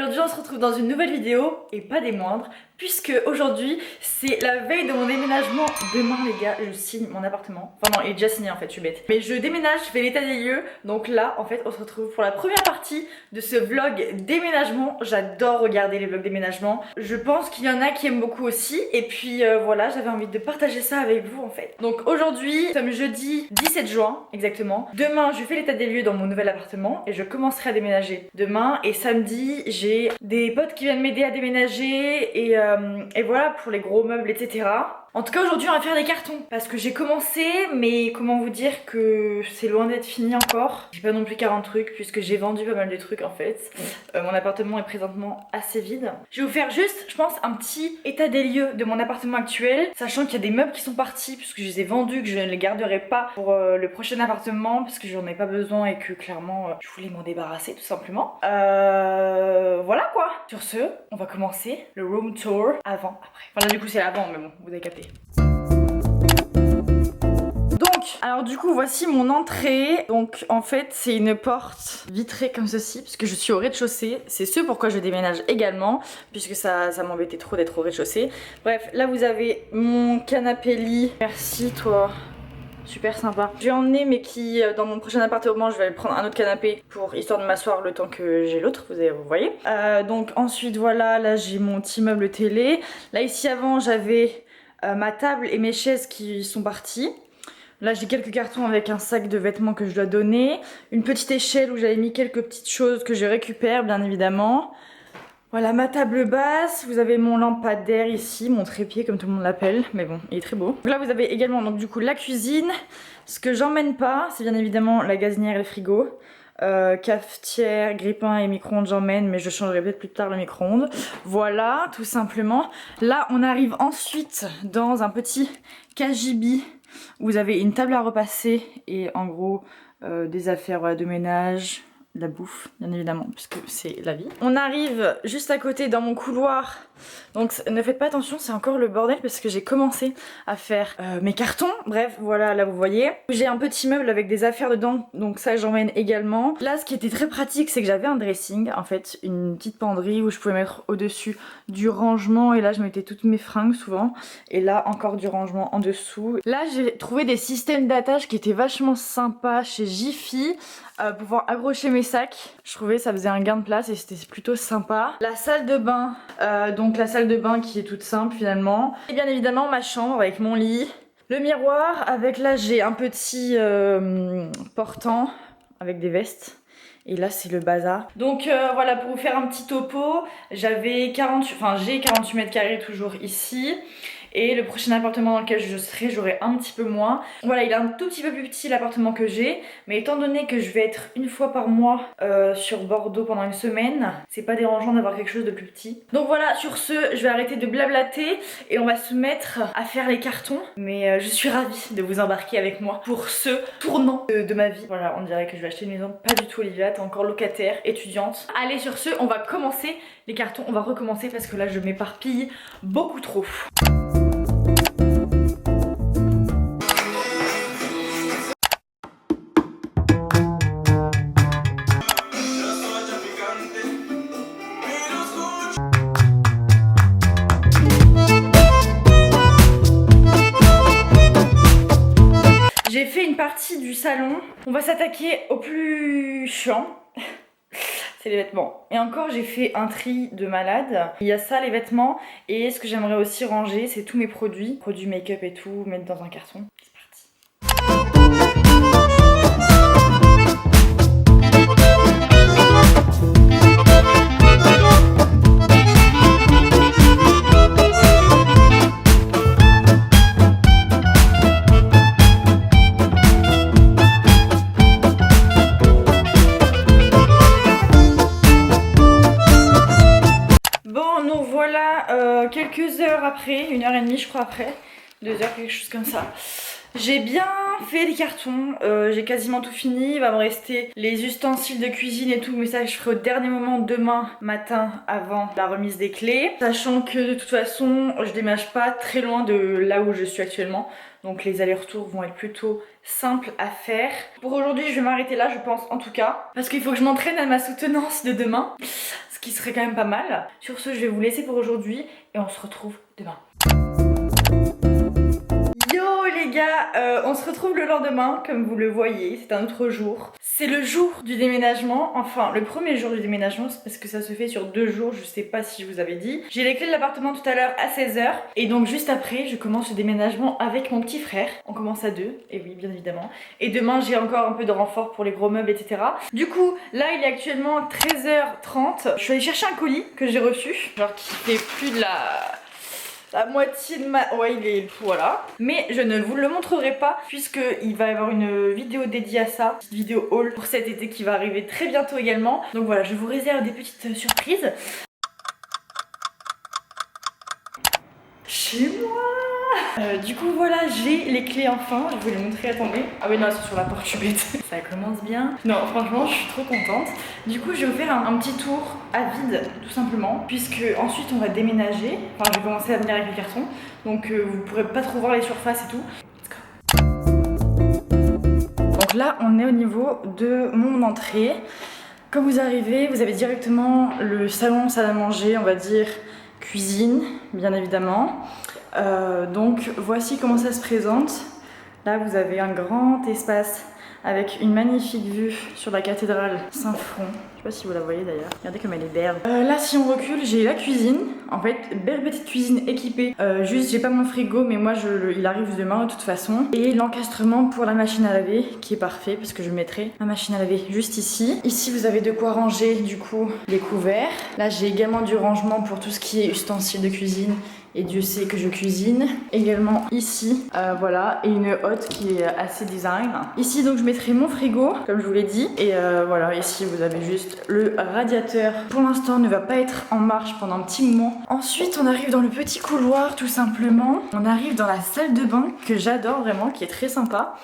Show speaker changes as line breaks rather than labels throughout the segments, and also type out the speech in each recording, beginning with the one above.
aujourd'hui on se retrouve dans une nouvelle vidéo et pas des moindres, puisque aujourd'hui c'est la veille de mon déménagement. Demain les gars je signe mon appartement. Enfin non, il est déjà signé en fait, je suis bête. Mais je déménage, je fais l'état des lieux. Donc là en fait on se retrouve pour la première partie de ce vlog déménagement. J'adore regarder les vlogs déménagement. Je pense qu'il y en a qui aiment beaucoup aussi. Et puis voilà, j'avais envie de partager ça avec vous en fait. Donc aujourd'hui, nous sommes jeudi 17 juin exactement. Demain je fais l'état des lieux dans mon nouvel appartement et je commencerai à déménager demain. Et samedi j'ai des potes qui viennent m'aider à déménager et voilà pour les gros meubles etc. En tout cas aujourd'hui on va faire des cartons parce que j'ai commencé, mais comment vous dire que c'est loin d'être fini encore. J'ai pas non plus 40 trucs puisque j'ai vendu pas mal de trucs en fait. Mon appartement est présentement assez vide. Je vais vous faire juste je pense un petit état des lieux de mon appartement actuel, sachant qu'il y a des meubles qui sont partis puisque je les ai vendus, que je ne les garderai pas pour le prochain appartement parce que j'en ai pas besoin et que clairement je voulais m'en débarrasser tout simplement. Voilà quoi. Sur ce, on va commencer le room tour avant, après. Enfin là du coup c'est l'avant mais bon, vous avez capté. Donc, alors du coup voici mon entrée. Donc en fait c'est une porte vitrée comme ceci puisque je suis au rez-de-chaussée. C'est ce pourquoi je déménage également puisque ça m'embêtait trop d'être au rez-de-chaussée. Bref, là vous avez mon canapé lit. Merci toi. Super sympa. J'ai emmené mais qui dans mon prochain appartement je vais prendre un autre canapé pour histoire de m'asseoir le temps que j'ai l'autre, vous voyez. Donc ensuite voilà, là j'ai mon petit meuble télé. Là ici avant j'avais ma table et mes chaises qui sont parties. Là j'ai quelques cartons avec un sac de vêtements que je dois donner. Une petite échelle où j'avais mis quelques petites choses que je récupère bien évidemment. Voilà ma table basse, vous avez mon lampadaire ici, mon trépied comme tout le monde l'appelle, mais bon, il est très beau. Donc là vous avez également donc du coup la cuisine. Ce que j'emmène pas, c'est bien évidemment la gazinière et le frigo. Cafetière, grille-pain et micro-ondes j'emmène, mais je changerai peut-être plus tard le micro-ondes. Voilà, tout simplement. Là on arrive ensuite dans un petit cagibi. Vous avez une table à repasser et en gros des affaires voilà, de ménage. De la bouffe bien évidemment puisque c'est la vie. On arrive juste à côté dans mon couloir, donc ne faites pas attention, c'est encore le bordel parce que j'ai commencé à faire mes cartons. Bref voilà, là vous voyez j'ai un petit meuble avec des affaires dedans, donc ça j'emmène également. Là ce qui était très pratique c'est que j'avais un dressing en fait, une petite penderie où je pouvais mettre au dessus du rangement et là je mettais toutes mes fringues souvent et là encore du rangement en dessous. Là j'ai trouvé des systèmes d'attache qui étaient vachement sympas chez Jiffy. Pour pouvoir accrocher mes sacs, je trouvais ça faisait un gain de place et c'était plutôt sympa. La salle de bain, donc la salle de bain qui est toute simple finalement. Et bien évidemment ma chambre avec mon lit, le miroir avec là j'ai un petit portant avec des vestes. Et là c'est le bazar. Donc voilà, pour vous faire un petit topo, j'ai 48 mètres carrés toujours ici. Et le prochain appartement dans lequel je serai, j'aurai un petit peu moins. Voilà, il est un tout petit peu plus petit l'appartement que j'ai. Mais étant donné que je vais être une fois par mois sur Bordeaux pendant une semaine, c'est pas dérangeant d'avoir quelque chose de plus petit. Donc voilà, sur ce, je vais arrêter de blablater et on va se mettre à faire les cartons. Mais je suis ravie de vous embarquer avec moi pour ce tournant de ma vie. Voilà, on dirait que je vais acheter une maison. Pas du tout Olivia, t'es encore locataire, étudiante. Allez, sur ce, on va commencer les cartons. On va recommencer parce que là, je m'éparpille beaucoup trop. J'ai fait une partie du salon. On va s'attaquer au plus chiant. C'est les vêtements. Et encore j'ai fait un tri de malade. Il y a ça les vêtements. Et ce que j'aimerais aussi ranger c'est tous mes produits. Produits make-up et tout, mettre dans un carton. C'est parti. Quelques heures après, 1h30 je crois après, 2 heures, quelque chose comme ça. J'ai bien fait les cartons, j'ai quasiment tout fini, il va me rester les ustensiles de cuisine et tout, mais ça je ferai au dernier moment demain matin avant la remise des clés. Sachant que de toute façon je déménage pas très loin de là où je suis actuellement, donc les allers-retours vont être plutôt simples à faire. Pour aujourd'hui je vais m'arrêter là je pense en tout cas, parce qu'il faut que je m'entraîne à ma soutenance de demain. Ce qui serait quand même pas mal. Sur ce, je vais vous laisser pour aujourd'hui et on se retrouve demain. Yo les gars, on se retrouve le lendemain, comme vous le voyez, c'est un autre jour. C'est le jour du déménagement, enfin le premier jour du déménagement, c'est parce que ça se fait sur 2 jours, je sais pas si je vous avais dit. J'ai les clés de l'appartement tout à l'heure à 16 h et donc juste après, je commence le déménagement avec mon petit frère. On commence à 2, et oui bien évidemment. Et demain j'ai encore un peu de renfort pour les gros meubles, etc. Du coup, là il est actuellement 13 h 30. Je suis allée chercher un colis que j'ai reçu, genre qui fait plus de la moitié de ma... Ouais, il est... Voilà. Mais je ne vous le montrerai pas puisqu'il va y avoir une vidéo dédiée à ça. Une petite vidéo haul pour cet été qui va arriver très bientôt également. Donc voilà, je vous réserve des petites surprises. Chez moi. Du coup voilà, j'ai les clés enfin, je vais les montrer, attendez. Ah oui non, elles sont sur la porte, je suis bête. Ça commence bien. Non franchement, je suis trop contente. Du coup j'ai offert un petit tour à vide, tout simplement, puisque ensuite on va déménager. Enfin je vais commencer à venir avec les cartons, donc vous pourrez pas trop voir les surfaces et tout. Donc là on est au niveau de mon entrée. Quand vous arrivez, vous avez directement le salon, salle à manger, on va dire cuisine, bien évidemment. Donc voici comment ça se présente. Là vous avez un grand espace avec une magnifique vue sur la cathédrale Saint-Front. Je sais pas si vous la voyez d'ailleurs. Regardez comme elle est belle. Là si on recule, j'ai la cuisine. En fait, belle petite cuisine équipée. Juste j'ai pas mon frigo mais moi il arrive demain de toute façon. Et l'encastrement pour la machine à laver qui est parfait parce que je mettrai ma machine à laver juste ici. Ici vous avez de quoi ranger du coup les couverts. Là j'ai également du rangement pour tout ce qui est ustensiles de cuisine. Et Dieu sait que je cuisine. Également ici, voilà, et une hotte qui est assez design. Ici donc je mettrai mon frigo, comme je vous l'ai dit. Et voilà, ici vous avez juste le radiateur. Pour l'instant ne va pas être en marche pendant un petit moment. Ensuite on arrive dans le petit couloir tout simplement. On arrive dans la salle de bain que j'adore vraiment, qui est très sympa.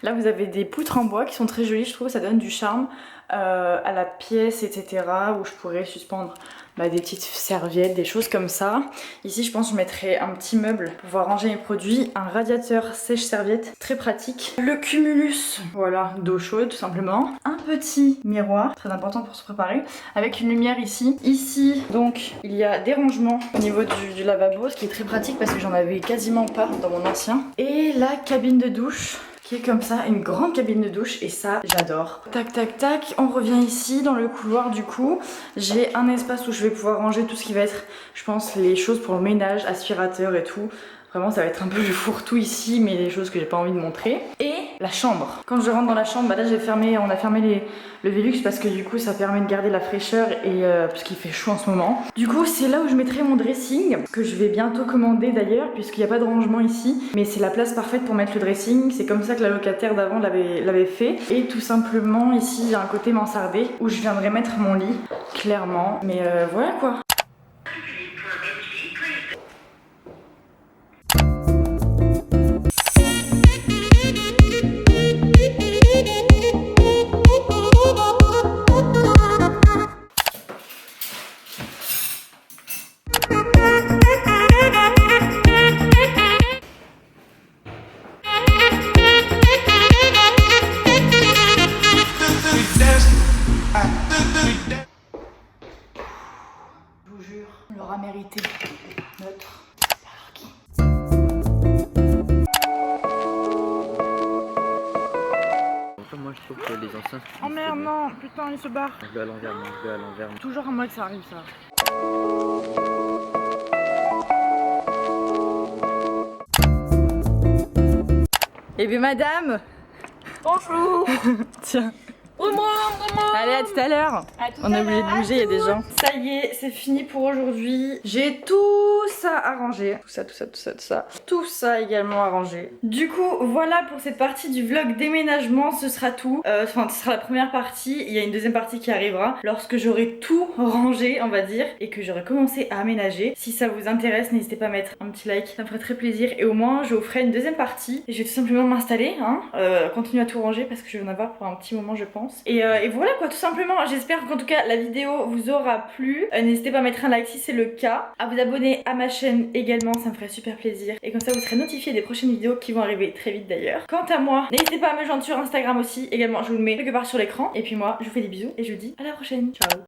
Là vous avez des poutres en bois qui sont très jolies, je trouve, ça donne du charme à la pièce, etc. Où je pourrais suspendre des petites serviettes, des choses comme ça. Ici je pense que je mettrai un petit meuble pour pouvoir ranger mes produits, un radiateur sèche-serviette, très pratique. Le cumulus, voilà, d'eau chaude tout simplement. Un petit miroir, très important pour se préparer, avec une lumière ici. Ici donc il y a des rangements au niveau du lavabo, ce qui est très pratique parce que j'en avais quasiment pas dans mon ancien. Et la cabine de douche, qui est comme ça, une grande cabine de douche et ça j'adore. Tac tac tac, on revient ici dans le couloir du coup. J'ai un espace où je vais pouvoir ranger tout ce qui va être, je pense, les choses pour le ménage, aspirateur et tout. Vraiment ça va être un peu le fourre-tout ici, mais des choses que j'ai pas envie de montrer. Et la chambre. Quand je rentre dans la chambre, là on a fermé le Velux parce que du coup ça permet de garder la fraîcheur et parce qu'il fait chaud en ce moment. Du coup c'est là où je mettrai mon dressing, que je vais bientôt commander d'ailleurs, puisqu'il n'y a pas de rangement ici. Mais c'est la place parfaite pour mettre le dressing, c'est comme ça que la locataire d'avant l'avait fait. Et tout simplement ici il y a un côté mansardé où je viendrai mettre mon lit, clairement. Mais voilà quoi. Je vous jure, on l'aura mérité. Notre parking.
Moi je trouve que les anciens...
Oh merde non, putain il se barre.
Je vais à l'envers, moi je vais à l'envers.
Toujours à moi que ça arrive ça. Eh bien madame.
Bonjour.
Tiens.
Vraiment.
Allez, à tout à l'heure. On a oublié de bouger, il y a des gens. Ça y est, c'est fini pour aujourd'hui. J'ai tout ça arrangé. Tout ça également arrangé. Du coup, voilà pour cette partie du vlog déménagement. Ce sera tout. Enfin, ce sera la première partie. Il y a une deuxième partie qui arrivera lorsque j'aurai tout rangé, on va dire, et que j'aurai commencé à aménager. Si ça vous intéresse, n'hésitez pas à mettre un petit like. Ça me ferait très plaisir. Et au moins, je vous ferai une deuxième partie. Et je vais tout simplement m'installer, hein, continuer à tout ranger parce que je vais en avoir pour un petit moment, je pense. Et voilà quoi, tout simplement. J'espère qu'en tout cas la vidéo vous aura plu. N'hésitez pas à mettre un like si c'est le cas, à vous abonner à ma chaîne également, ça me ferait super plaisir. Et comme ça vous serez notifié des prochaines vidéos qui vont arriver très vite d'ailleurs. Quant à moi, n'hésitez pas à me joindre sur Instagram aussi, également je vous le mets quelque part sur l'écran. Et puis moi je vous fais des bisous et je vous dis à la prochaine. Ciao.